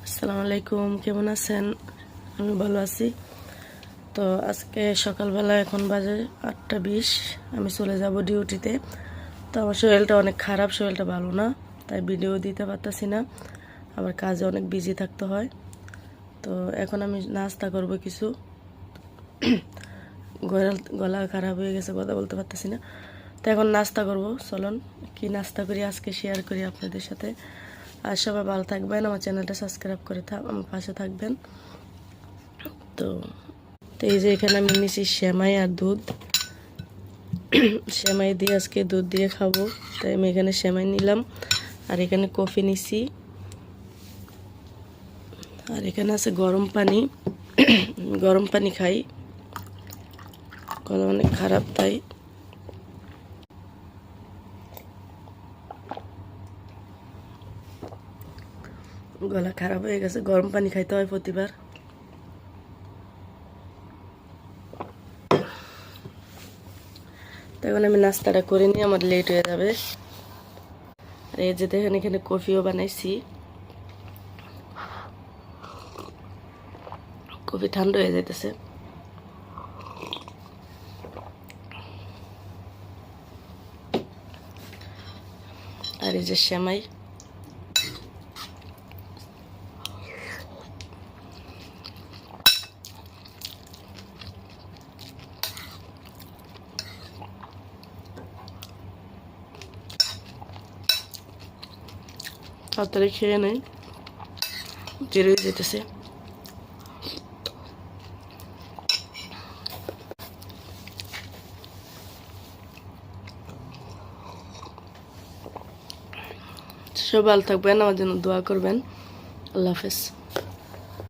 আসসালামু আলাইকুম, কেমন আছেন? আমি ভালো আছি। তো আজকে সকালবেলা এখন বাজে 8:20। আমি চলে যাব ডিউটিতে। তো আমার শরীরটা অনেক খারাপ, শরীরটা ভালো না, তাই ভিডিও দিতে পারতেছি না। আবার কাজে অনেক বিজি থাকতে হয়। তো এখন আমি নাস্তা করব কিছু। গলা খারাপ হয়ে গেছে, কথা বলতে পারতেছি না। তো এখন নাস্তা করব। চলুন কি নাস্তা করি আজকে শেয়ার করি আপনাদের সাথে। আর সবাই ভালো থাকবেন, আমার চ্যানেলটা সাবস্ক্রাইব করে আমার পাশে থাকবেন। তো তো এই যে এখানে আমি নিয়েছি সেমাই আর দুধ। সেমাই দিয়ে আজকে দুধ দিয়ে খাবো, তাই আমি এখানে সেমাই নিলাম। আর এখানে কফি নিছি। আর এখানে আছে গরম পানি। গরম পানি খাই, গলা অনেক খারাপ তাই। গলা খারাপ হয়ে গেছে, গরম পানি খাইতে হয় প্রতিবার। তখন আমি নাস্তাটা করে নিয়ে আমার লেট হয়ে যাবে। আর এই যে দেখেন এখানে কফিও বানাইছি। কফি ঠান্ডা হয়ে যাইতেছে। আর এই যে সেমাই। তাড়াতাড়ি খেয়ে নেই, জিরে যেতেছে। সব ভালো থাকবেন, আমার জন্য দোয়া করবেন। আল্লাহ হাফেজ।